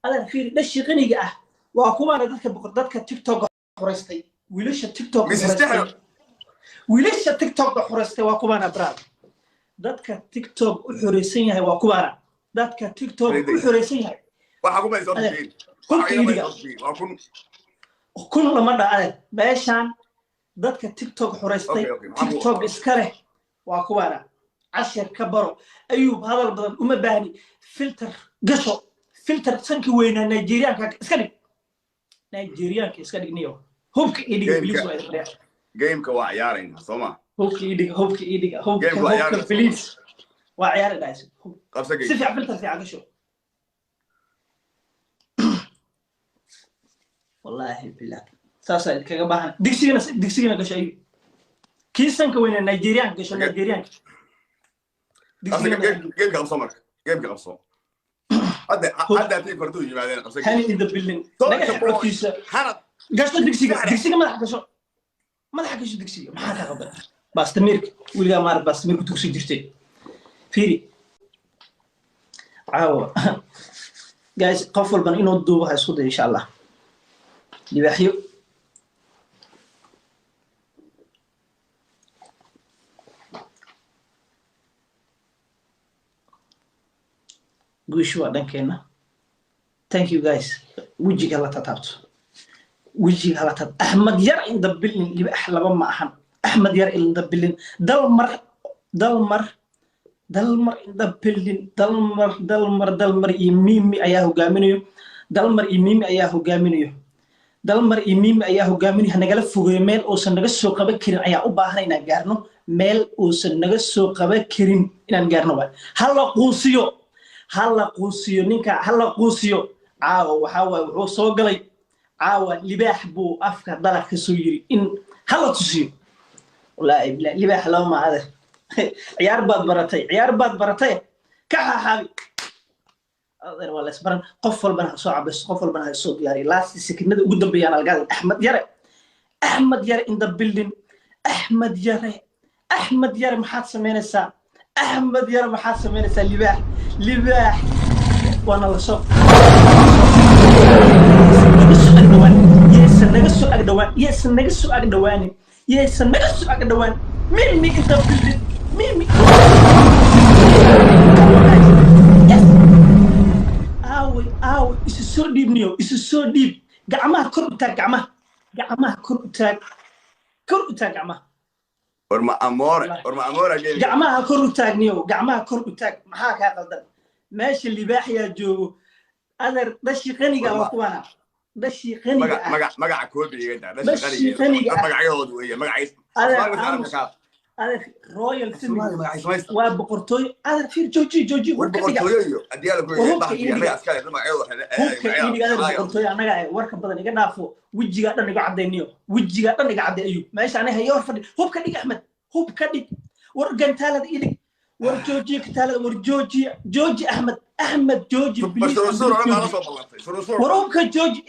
هذا في دش غنية وأكون أنا ذاتك تيك توك حرستي وليش تيك توك وليش تيك توك حرستي وأكون أنا براد ذاتك تيك توك حرسين هاي وأكون أنا ذاتك تيك توك حرسين هاي وحكم ما يصير فين وأكون كل مرة أنا باشان ذاتك تيك توك حرستي تيك توك إسكره وأكون أنا عشر كبروا أيوب هذا البدن وما باني فلتر قشو فلتر سنك وين نيجيريان كإسكالي نيو هوك إيديك بليس وإيه جيم كواعيارين صوما هوك إيديك بليس وعيار دايس سفع فلتر في عقشو والله بالله ساسا كجباهن دكسينا قشو أيوب كيسنك وين نيجيريان قشو نيجيريان جيم كأمصمك جيم كأمصم هذا تيجي فرتوجي بعدين هني إذا بالله نجح كيس حرب قشطة دكسينا ما لحقش دكسينا ما حدا قبل بس تميرك ولا ما أعرف بس تميرك تكسي جرتي فيري عاو جايز قفل بن إنه الدوبة هيسود إن شاء الله يبحيو ويشوا دنكينا thank you guys وجهك الله تتابعوا وجهك الله تتابع أحمد ير إن دبلين اللي أحلى ما أحن أحمد ير إن دبلين دلمر إن دبلين دلمر يميمي أياه جامينيو دلمر يميمي أياه جاميني هنقول فوق ميل أوسن نقص سوق بكرين أياه أباهنا إن جارنو ميل أوسن نقص سوق بكرين إن جارنو هلا قوسيو نينكا هلا قوسيو عاو وحاوى وحو سو غلي عاوى لباح بو افكا دلك كسو يري ان هلا تسيو والله لباح لو ما هذا عيار باد برتي كحا حبي اقدر ولا اسبرن قفل بنا سو عبس قفل بنا سو دياري لاست سكنده ugu dambeeyaan algaad احمد يره in the building احمد يره maxaad sameynaysaa أحمد يا رب حاسس من لباح وأنا لصق يس نقص أقدوان ميمي أنت بلد ميمي آوي إسسو ديب نيو إسسو ديب قعمها كربتاك قعمها كربتاك قعمها ورما أمورة جيم قعمها كربتاك نيو قعمها كربتاك محاك هذا ماشي اللي باحيا جو أنا دشي غني قاوكوانا دشي غني مقع كوبي يقدر دشي غني مقع يهود وهي مقع أنا رويال سيمي وبقرطوي أنا في جوجي بقرطوي أديالك وهي عسكري لما عيوه بقرطوي أنا قاعد ورك بدن يقدر نافو وجهي قاعد نقعد دينيو وجهي قاعد نقعد أيوب ماشي أنا هي ورفدي هوب كديك أحمد هوب كديك ورجن ثالث إيدك ورجوجي ثالث ورجوجي أحمد جوجي بليز وروبك جوجي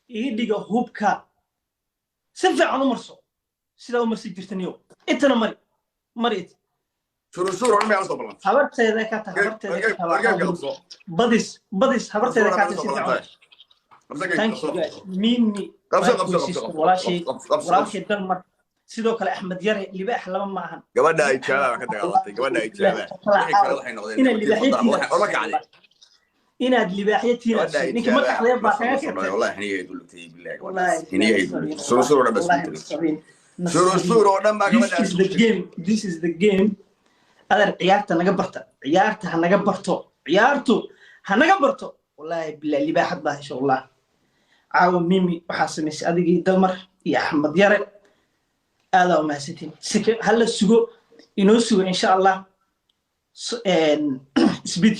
إيدك هوبكا سفع عن مرسو سيدا مرسي جرتنيو إنتنا مريت شروع ما يعرف طبعا حبرت هذا كاتا بديس حبرت هذا كاتا سيدا ميمي ولا شيء دلمر سيدو كلا أحمد يري اللي بقى حلما معهن قبلنا أي شباب كده غلطي قبلنا أي شباب إن اللي بحيتي إن اللي بحيتي نيك ما تحليه بقى والله هني يقول لك بالله والله هني يقول شروع بس شروع ما this is the game أدر عيارته هنجبرته والله بالله اللي بحد به شو الله عاو ميمي وحاسمس أديجي دلمر يا أحمد يرى هذا وما ستين هلا السوق ينوسو إن شاء الله سبيد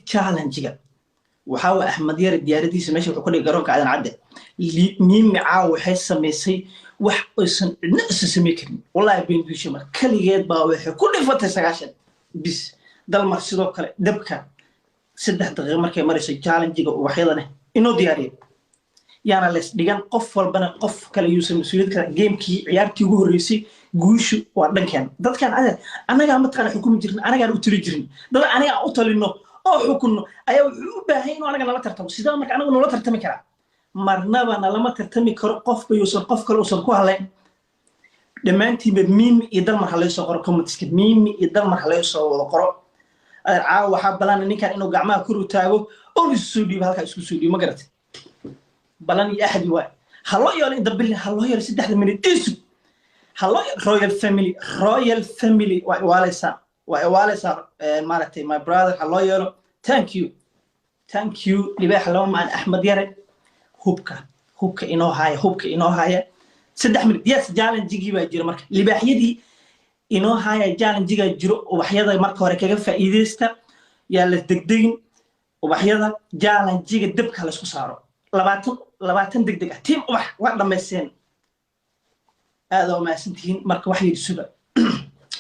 تشالنجير وحاول أحمد يرى ديارتي سماشي وكل جروك على عدد ميمي عاو حس ميسي وحسن نقص سميكني والله بين بيشمر كل جد باوح كل فترة سجاشن بس دلمر سيدو كله دبكة سده دقيقة مركي مريسي تشالنجير وحيدنا إنه دياري يعني لس ديجان قفل بنا قف كلا يوسف مسؤولية كلا جيم كي عيارتي وهو رئيسي جوش وعندن كان ده كان أنا قاعد متقن حكومة جرين أنا قاعد أطلع جرين ده أنا أطلع إنه oo xukunno ayaa wuxuu u baahan inuu anaga nala tartamo sidoo marka anagu nala tartami karaa marnaba nalama tartami karo qofba yuusan qof kale uusan ku halayn dhammaantiinba miimi iyo dalmar ha laysoo qoro commentiska miimi iyo dalmar ha laysoo wada qoro caawa waxaa balan ninkan inuu gacmaha kor u taago oo isu soo dhiibo halkaa isku soo dhiibo ma garatay balan iyo axadi waay ha loo yeelo inta bilin ha loo yeelo 3 minute isu ha loo royal family waa iwaaleysaa maaragtay my brother ha loo yeelo thank you libaax lama maan axmed yare hubka inoo haya 3 minute yes challenge-gii baa jira marka libaaxyadii inoo haya challenge-ga jiro ubaxyada marka hore kaga faa'iideysta yaa la degdegin ubaxyada challenge-ga dabka la isku saaro 20 degdeg ah team ubax waa dhameyseen aad oo maasantiin marka wax yidhi suba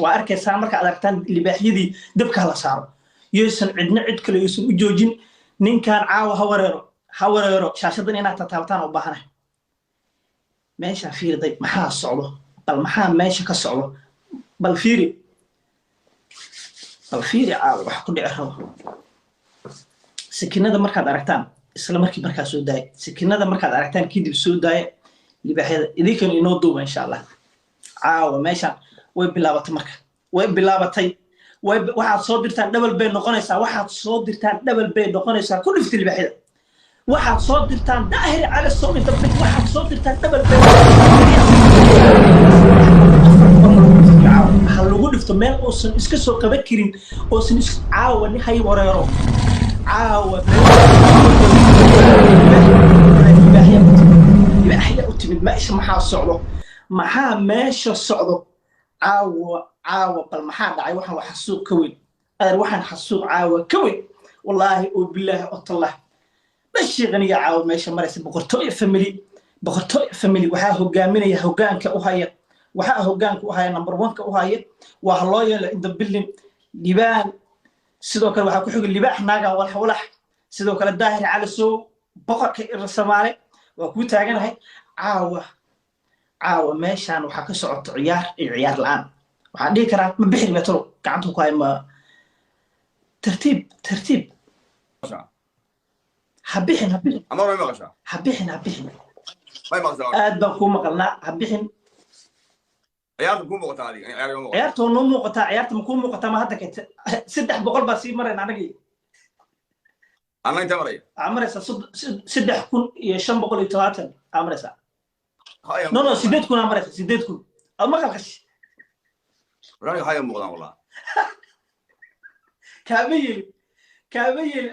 waa arkaysaa marka aad aragtaan libaaxyadii dabka la saaro yeesan cidna cid kale yeesan u joojin ninkan caawa ha wareero shaashadan inaad taabtaan u baahanahay meesha fiirday maxaa socdo bal maxaa meesha ka socdo bal fiiri caawa wax ku dhici rabo sakinada markaad aragtaan isla markii markaa soo daay sakinada markaad aragtaan kadib soo daay libaaxyada idinkan inoo duuba insha Allah caawa meesha way bilaabatay waxaad soo dirtaan double bay noqonaysaa ku dhifti libaaxyada waxaad soo dirtaan daahir cala soo inta waxaad soo dirtaan double bay ha lagu dhifto meel uusan iska soo qaban karin uusan caawa ni hay wareero caawa libaaxya u timid meesha maxaa meesha socdo caawa bal maxaa dhacay waxaan wax xasuuq ka weyn waxaan xasuuq caawa ka weyn wallaahi oo bilaahi oo tallah bashiiqaniga caawa meesha maraysa boqortooyo family waxaa hogaaminaya hoggaanka u haya number 1 u haya waa loo yeelo inta bilin libaan sidoo kale waxaa ku xigay libaax naaga walax sidoo kale daahir cali soo boqorka Soomaali waa ku taaganahay caawa meeshaan waxaa ka socoto ciyaar la'aan waxaan dhihi karaa ma bixin metro gacanta ku hay ma tartiib habixin ama ma maqasha habixin ma maqasha aad baan ku maqalnaa habixin ciyaartu ku muuqataa adiga ciyaartu noo muuqataa ciyaartu ma ku muuqataa ma hadda ka 300 baa sii marayna anagii inta maraya amaraysa 3570 amaraysa no 8 amaraysa 8 ama qalqash rani haya muuqdaan wallah kaabayil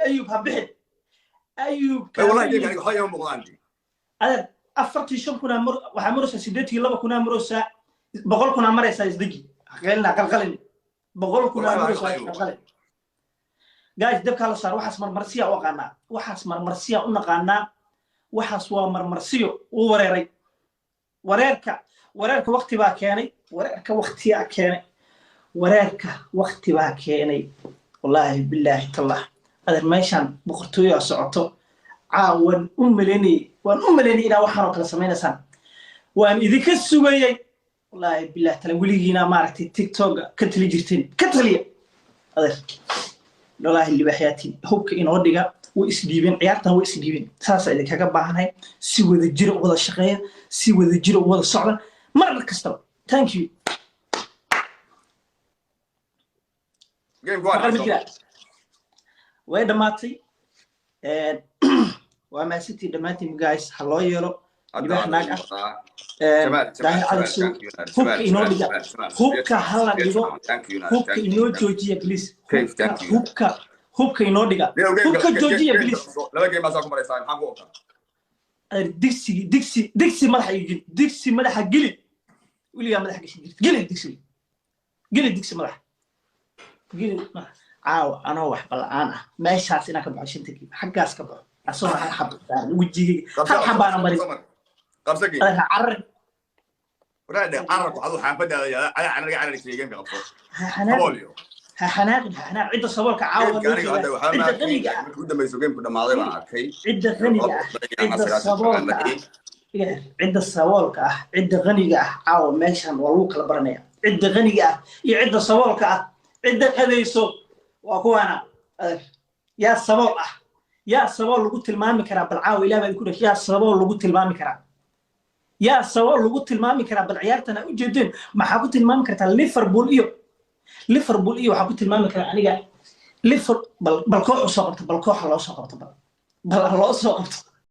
ayub habixin والله يعني هاي يوم مغلانتي هذا أفرتي شو كنا وحمرسة سيدتي لما كنا مرسة بقول كنا مرسة يصدقي قلنا قلقلني بقول كنا مرسة قلقلني جايز دبك على صار وحس مرمرسية وقنا وحس مرمرسية ونقنا وحس ومرمرسية وريرك وقت باكيني وقت باكيني والله بالله تالله هذا ماشان بقرتويا سعته عاون أملني إلى وحنا كلا سمينا وأن إذا كسوجي والله بالله تلولينا مارتي تيك توك كتلي جرتين هذا والله اللي بحياتي هوك إن وديها وإسديبين عيارتها وإسديبين ساسا إذا كجباهنا سوى الجرء ولا الشقية سوى الجرء ولا الصعبة مرة كستر thank you way dhamaatay waa ma city dhamaatay guys haloo yeelo libaax naag ah daahir cali soo hubka inoo dhiga hubka hala dhigo hubka inoo joojiya please hubka inoo dhiga hubka joojiya please laba game baa ku maraysaa maxaa ku oqaa dixi madaxa gili wiliga madaxa gili dixi madaxa gili caawa anoo wax bal'aan ah meeshaas inaan ka baxo shantigi xaggaas ka baxo asoo hal xab wajigii hal xabaan marin qabsagi carar waraade cararku adu xaafadaada yaa anaga anaga sheegeen qabso xanaaq cidda saboolka caawa cidda qaniga ku dambayso game-ku dhamaaday baan arkay cidda qaniga cidda saboolka ah cidda qaniga ah caawa meeshan waa lagu kala baranaya cidda qaniga ah iyo cidda saboolka ah cidda qadayso waa kuwana يا سبول يا سبول لو قلت المامي كرا بالعاو إلى ما يقول يا سبول لو قلت المامي كرا يا سبول لو قلت المامي كرا بالعيارتنا وجدين ما حقولت المامي كرا ليفربول إيو حقولت المامي كرا أنا ليفر بالكوح صقرت بالكوح الله صقرت بل الله صقرت